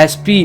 SP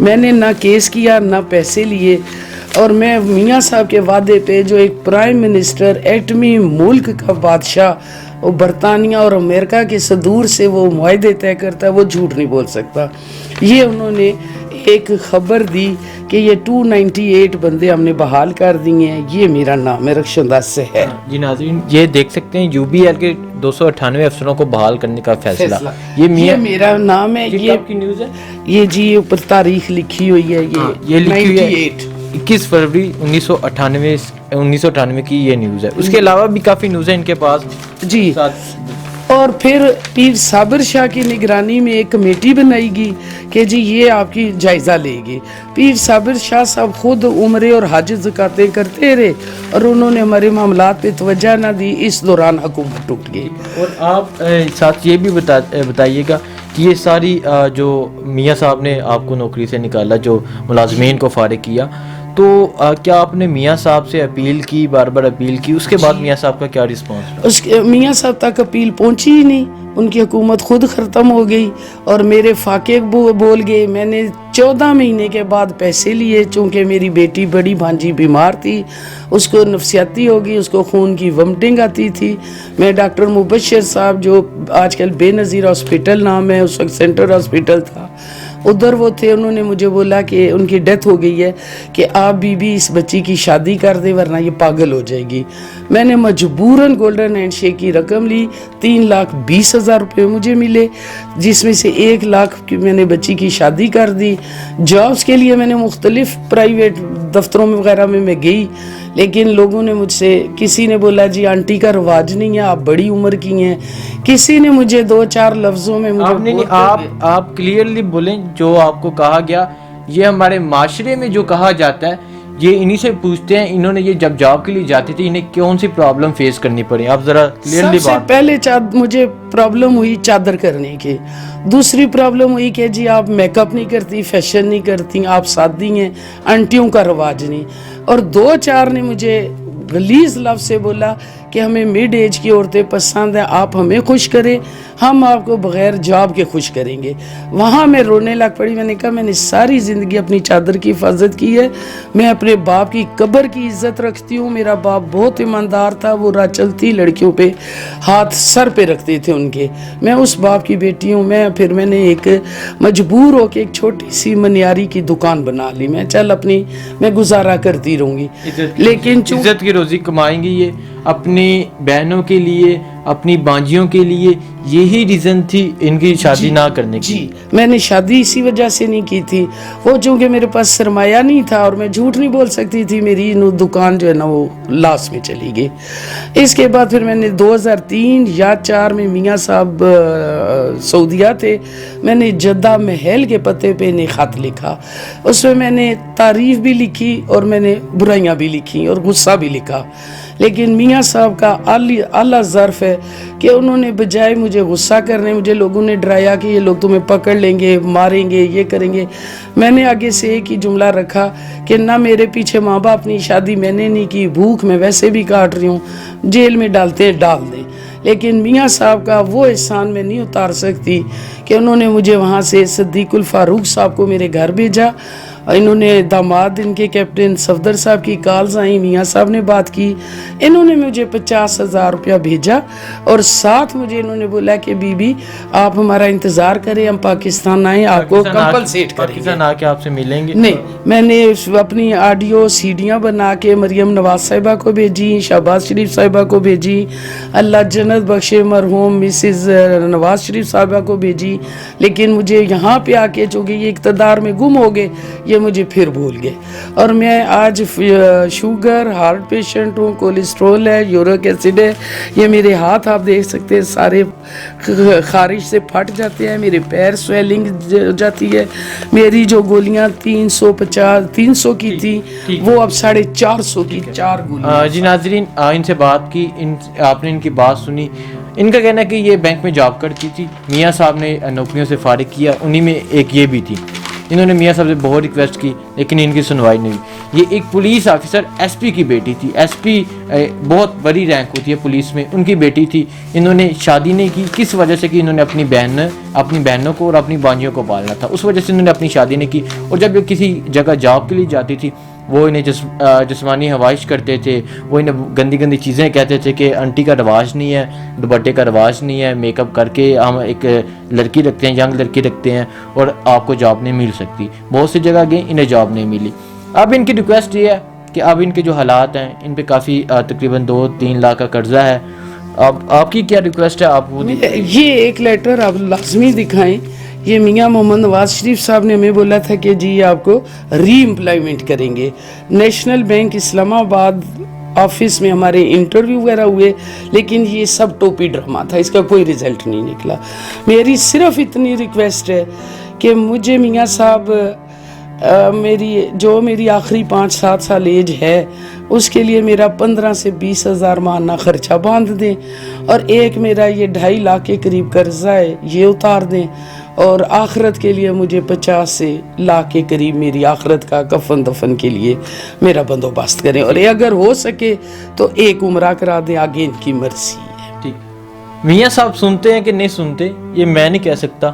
میں نے نہ کیس کیا نہ پیسے لیے، اور میں میاں صاحب کے وعدے پہ جو ایک پرائم منسٹر ایٹمی ملک کا بادشاہ وہ برطانیہ اور امریکہ کے صدور سے وہ معاہدے طے کرتا ہے، وہ جھوٹ نہیں بول سکتا۔ یہ انہوں نے ایک خبر دی کہ یہ 298 بندے ہم نے بحال کر دیے ہیں، یہ میرا نام ہے رخشندہ سے ہے۔ جی ناظرین، یہ دیکھ سکتے ہیں UBL کے 298 افسروں کو بحال کرنے کا فیصلہ، یہ میرا نام ہے۔ یہ کب کی نیوز ہے؟ یہ جی اوپر تاریخ لکھی ہوئی ہے، یہ لکھی ہوئی ہے 21 فروری 1998 کی یہ نیوز ہے۔ اس کے علاوہ بھی کافی نیوز ہے ان کے پاس جی۔ اور پھر پیر صابر شاہ کی نگرانی میں ایک کمیٹی بنائی گی کہ جی یہ آپ کی جائزہ لے گی۔ پیر صابر شاہ صاحب خود عمرے اور حج زکاتیں کرتے رہے اور انہوں نے ہمارے معاملات پہ توجہ نہ دی، اس دوران حکومت ٹوٹ گئی۔ اور آپ ساتھ یہ بھی بتائیے گا کہ یہ ساری جو میاں صاحب نے آپ کو نوکری سے نکالا، جو ملازمین کو فارغ کیا، تو کیا آپ نے میاں صاحب سے اپیل کی، بار بار اپیل کی، اس کے بعد میاں صاحب کا کیا رسپانس رہا؟ میاں صاحب تک اپیل پہنچی ہی نہیں، ان کی حکومت خود ختم ہو گئی اور میرے فاقے بول گئے۔ میں نے 14 مہینے کے بعد پیسے لیے، چونکہ میری بیٹی بڑی بھانجی بیمار تھی، اس کو نفسیاتی ہوگی، اس کو خون کی ومٹنگ آتی تھی۔ میں ڈاکٹر مبشر صاحب جو آج کل بے نظیر ہاسپٹل نام ہے، اس وقت سینٹر ہاسپٹل تھا، ادھر وہ تھے، انہوں نے مجھے بولا کہ ان کی ڈیتھ ہو گئی ہے کہ آپ بھی اس بچی کی شادی کر دیں ورنہ یہ پاگل ہو جائے گی۔ میں نے مجبوراً گولڈن ہینڈ شیک کی رقم لی، 3,20,000 روپے مجھے ملے، جس میں سے 1 لاکھ کی میں نے بچی کی شادی کر دی۔ جابس کے لیے میں نے مختلف پرائیویٹ دفتروں میں وغیرہ میں گئی، لیکن لوگوں نے مجھ سے، کسی نے بولا جی آنٹی کا رواج نہیں ہے، آپ بڑی عمر کی ہیں، کسی نے مجھے 2-4 لفظوں میں آپ کلیئرلی بولیں جو آپ کو کہا گیا۔ یہ ہمارے معاشرے میں جو کہا جاتا ہے یہ انہی سے پوچھتے ہیں، انہوں نے یہ جب جاب کے لیے جاتے تھے انہیں کون سی پرابلم فیس کرنی پڑی؟ آپ ذرا کلیئرلی سب سے پہلے مجھے پرابلم ہوئی چادر کرنے کی، دوسری پرابلم ہوئی کہ جی آپ میک اپ نہیں کرتی، فیشن نہیں کرتی، آپ سادی ہیں، آنٹیوں کا رواج نہیں، اور 2-4 نے مجھے غلیظ لفظ سے بولا کہ ہمیں مڈ ایج کی عورتیں پسند ہیں، آپ ہمیں خوش کریں، ہم آپ کو بغیر جاب کے خوش کریں گے۔ وہاں میں رونے لگ پڑی، میں نے کہا میں نے ساری زندگی اپنی چادر کی حفاظت کی ہے، میں اپنے باپ کی قبر کی عزت رکھتی ہوں، میرا باپ بہت ایماندار تھا، وہ راہ چلتی لڑکیوں پہ ہاتھ سر پہ رکھتے تھے ان کے، میں اس باپ کی بیٹی ہوں۔ میں نے ایک مجبور ہو کے ایک چھوٹی سی منیاری کی دکان بنا لی، میں گزارا کرتی رہوں گی، لیکن عزت کی روزی کمائیں گی یہ اپنی بہنوں کے لیے، اپنی بانجیوں کے لیے، یہی ریزن تھی ان کی شادی نہ کرنے کی؟ جی، میں نے شادی اسی وجہ سے نہیں کی تھی، وہ چونکہ میرے پاس سرمایہ نہیں تھا اور میں جھوٹ نہیں بول سکتی تھی، میری دکان جو ہے نا وہ لاس میں چلی گئی۔ اس کے بعد پھر میں نے 2003 یا 4 میں میاں صاحب سعودیہ تھے، میں نے جدہ محل کے پتے پہ انہیں خط لکھا، اس میں نے تعریف بھی لکھی اور میں نے برائیاں بھی لکھی اور غصہ بھی لکھا، لیکن میاں صاحب کا اعلیٰ ظرف ہے کہ انہوں نے بجائے مجھے غصہ کرنے، مجھے لوگوں نے ڈرایا کہ یہ لوگ تمہیں پکڑ لیں گے، ماریں گے، یہ کریں گے، میں نے آگے سے ایک ہی جملہ رکھا کہ نہ میرے پیچھے ماں باپ نے شادی میں نے نہیں کی، بھوک میں ویسے بھی کاٹ رہی ہوں، جیل میں ڈالتے ہیں ڈال دیں، لیکن میاں صاحب کا وہ احسان میں نہیں اتار سکتی کہ انہوں نے مجھے وہاں سے صدیق الفاروق صاحب کو میرے گھر بھیجا، انہوں نے داماد ان کے کیپٹن صفدر صاحب کی کالز آئیں، میاں صاحب نے بات کی، انہوں نے مجھے 50,000 روپیہ بھیجا اور ساتھ مجھے انہوں نے بولا کہ بی بی آپ ہمارا انتظار کریں، ہم پاکستان آئیں، آپ کو کمپلسیٹ کریں گے، پاکستان آ کے آپ سے ملیں گے۔ نہیں، میں نے اپنی آڈیو سیڈیاں بنا کے مریم نواز صاحبہ کو بھیجی، شہباز شریف صاحبہ کو بھیجی، اللہ جنت بخشے مرحوم مسز نواز شریف صاحبہ کو بھیجی، لیکن مجھے یہاں پہ آ کے چونکہ یہ اقتدار میں گم ہو گئے، یہ مجھے پھر بھول گئے، اور میں آج شوگر، ہارٹ پیشنٹ ہوں، کولیسٹرول ہے، یورک ایسڈ ہے، یہ میرے ہاتھ آپ دیکھ سکتے ہیں سارے خارش سے پھٹ جاتے ہیں، میرے پیر سویلنگ جاتی ہے، میری جو گولیاں 300 کی تھی وہ اب 450 کی 4 گولیاں۔ جی ناظرین، ان سے بات کی، آپ نے ان کی بات سنی، ان کا کہنا ہے کہ یہ بینک میں جاب کرتی تھی، میاں صاحب نے نوکریوں سے فارغ کیا، انہی میں ایک یہ بھی تھی، انہوں نے میاں صاحب سے بہت ریکویسٹ کی لیکن ان کی سنوائی نہیں ہوئی۔ یہ ایک پولیس آفیسر ایس پی کی بیٹی تھی. ایس پی بہت بڑی رینک ہوتی ہے پولیس میں, ان کی بیٹی تھی. انہوں نے شادی نہیں کی, کس وجہ سے کہ انہوں نے اپنی بہنوں کو اور اپنی بانجیوں کو پالنا تھا, اس وجہ سے انہوں نے اپنی شادی نہیں کی. اور جب یہ کسی جگہ جاب کے لیے جاتی تھی وہ انہیں جسمانی حوائش کرتے تھے, وہ انہیں گندی گندی چیزیں کہتے تھے کہ آنٹی کا رواج نہیں ہے, دوپٹے کا رواج نہیں ہے, میک اپ کر کے ہم ایک لڑکی رکھتے ہیں, ینگ لڑکی رکھتے ہیں اور آپ کو جاب نہیں مل سکتی. بہت سی جگہ گئے, انہیں جاب نہیں ملی. اب ان کی ریکویسٹ یہ ہے کہ اب ان کے جو حالات ہیں, ان پہ کافی تقریباً 2-3 لاکھ کا قرضہ ہے. اب آپ کی کیا ریکویسٹ ہے؟ آپ وہ یہ ایک لیٹر آپ لازمی دکھائیں. یہ میاں محمد نواز شریف صاحب نے ہمیں بولا تھا کہ جی آپ کو ری امپلائمنٹ کریں گے. نیشنل بینک اسلام آباد آفس میں ہمارے انٹرویو وغیرہ ہوئے, لیکن یہ سب ٹوپی ڈرامہ تھا, اس کا کوئی رزلٹ نہیں نکلا. میری صرف اتنی ریکویسٹ ہے کہ مجھے میاں صاحب میری آخری 5-7 سال ایج ہے, اس کے لیے میرا 15 سے 20 ہزار ماہانہ خرچہ باندھ دیں, اور ایک میرا یہ 2.5 لاکھ کے قریب قرضہ ہے یہ اتار دیں, اور آخرت کے لیے مجھے 50 سے لاکھ کے قریب میری آخرت کا کفن دفن کے لیے میرا بندوبست کریں, اور اگر ہو سکے تو ایک عمرہ کرا دیں, آگے ان کی مرضی ہے. ٹھیک. میاں صاحب سنتے ہیں کہ نہیں سنتے یہ میں نہیں کہہ سکتا,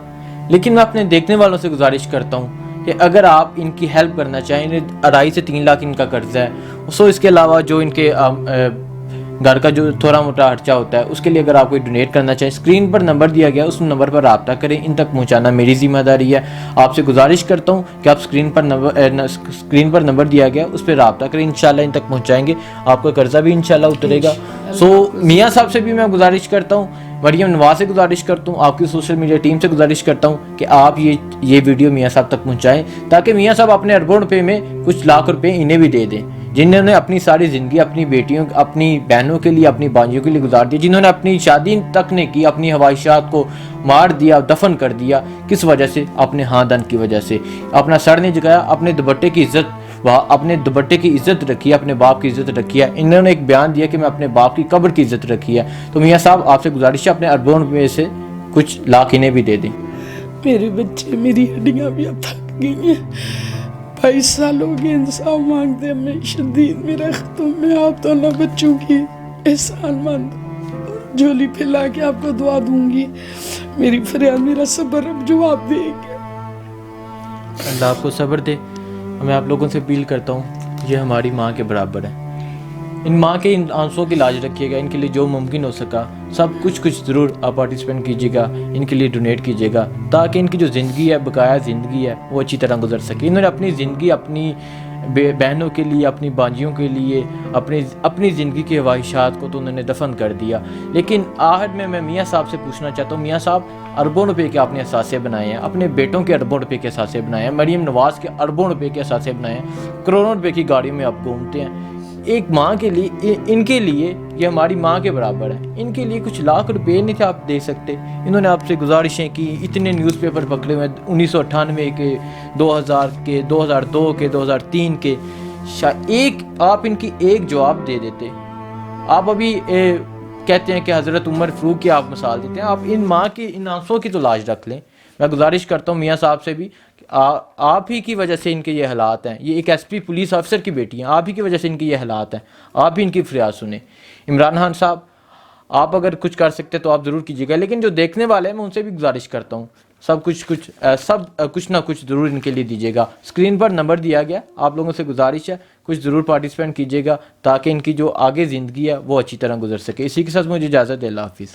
لیکن میں اپنے دیکھنے والوں سے گزارش کرتا ہوں کہ اگر آپ ان کی ہیلپ کرنا چاہیں, 2.5 سے 3 لاکھ ان کا قرضہ ہے, سو اس کے علاوہ جو ان کے گھر کا جو تھوڑا موٹا خرچہ ہوتا ہے اس کے لیے اگر آپ کوئی ڈونیٹ کرنا چاہیں, اسکرین پر نمبر دیا گیا, اس نمبر پر رابطہ کریں. ان تک پہنچانا میری ذمہ داری ہے. آپ سے گزارش کرتا ہوں کہ آپ اسکرین پر نمبر دیا گیا اس پہ رابطہ کریں, انشاءاللہ ان تک پہنچائیں گے, آپ کا قرضہ بھی انشاءاللہ اترے گا. سو میاں صاحب سے بھی میں گزارش کرتا ہوں, مریم نواز سے گزارش کرتا ہوں, آپ کی سوشل میڈیا ٹیم سے گزارش کرتا ہوں کہ آپ یہ ویڈیو میاں صاحب تک پہنچائیں, تاکہ میاں صاحب اپنے اربوں روپے میں کچھ لاکھ روپے انہیں بھی دے دیں, جنہوں نے اپنی ساری زندگی اپنی بیٹیوں, اپنی بہنوں کے لیے, اپنی بانجیوں کے لیے گزار دی, جنہوں نے اپنی شادی تک نہیں کی, اپنی خواہشات کو مار دیا, دفن کر دیا. کس وجہ سے؟ اپنے خاندان کی وجہ سے. اپنا سر نہیں جھکایا, اپنے دوپٹے کی عزت رکھی ہے, اپنے باپ کی عزت رکھی ہے. انہوں نے ایک بیان دیا کہ میں اپنے باپ کی قبر کی عزت رکھی ہے. تو میاں صاحب آپ سے گزارش ہے اپنے اربوں میں سے کچھ لاکھ انہیں بھی دے دیں. میرے بچے, میری ہڈیاں بھی اب تھک گئی ہیں, 22 سال ہو گئے انصاف مانگتے ہیں, میں شدید میرا ختم, میں آپ تو اللہ بچوں کی احسان مند, جھولی پھیلا کے آپ کو دعا دوں گی. میری فریاد, میرا صبر اب جواب دے گا. اللہ آپ کو صبر دے. میں آپ لوگوں سے اپیل کرتا ہوں, یہ ہماری ماں کے برابر ہے. ان ماں کے ان آنسوں کی لاج رکھیے گا, ان کے لیے جو ممکن ہو سکا سب کچھ ضرور آپ پارٹیسپینٹ کیجیے گا, ان کے لیے ڈونیٹ کیجیے گا, تاکہ ان کی جو زندگی ہے, بقایا زندگی ہے, وہ اچھی طرح گزر سکے. انہوں نے اپنی زندگی اپنی بہنوں کے لیے, اپنی بانجیوں کے لیے, اپنی زندگی کی خواہشات کو تو انہوں نے دفن کر دیا. لیکن آخر میں میاں صاحب سے پوچھنا چاہتا ہوں, میاں صاحب اربوں روپے کے آپ نے اثاثے بنائے ہیں, اپنے بیٹوں کے اربوں روپے کے اثاثے بنائے ہیں, مریم نواز کے اربوں روپے کے اثاثے بنائے ہیں, کروڑوں روپے کی گاڑیوں میں آپ گھومتے ہیں. ایک ماں کے لیے, ان کے لیے یہ ہماری ماں کے برابر ہے, ان کے لیے کچھ لاکھ روپے نہیں تھے آپ دے سکتے؟ انہوں نے آپ سے گزارشیں کی, اتنے نیوز پیپر پکڑے ہوئے, 1998 کے, 2000 کے, 2002 کے, 2003 کے, ایک آپ ان کی ایک جواب دے دیتے. آپ ابھی کہتے ہیں کہ حضرت عمر فاروق کی آپ مثال دیتے ہیں, آپ ان ماں کی ان آنسوں کی تو لاج رکھ لیں. میں گزارش کرتا ہوں میاں صاحب سے بھی, آپ ہی کی وجہ سے ان کے یہ حالات ہیں. یہ ایک ایس پی پولیس آفیسر کی بیٹی ہیں, آپ ہی کی وجہ سے ان کے یہ حالات ہیں. آپ بھی ان کی فریاد سنیں. عمران خان صاحب, آپ اگر کچھ کر سکتے تو آپ ضرور کیجیے گا, لیکن جو دیکھنے والے ہیں میں ان سے بھی گزارش کرتا ہوں, سب کچھ نہ کچھ ضرور ان کے لیے دیجیے گا. اسکرین پر نمبر دیا گیا, آپ لوگوں سے گزارش ہے کچھ ضرور پارٹیسپینٹ کیجیے گا, تاکہ ان کی جو آگے زندگی ہے وہ اچھی طرح گزر سکے. اسی کے ساتھ مجھے اجازت ہے, اللہ حافظ.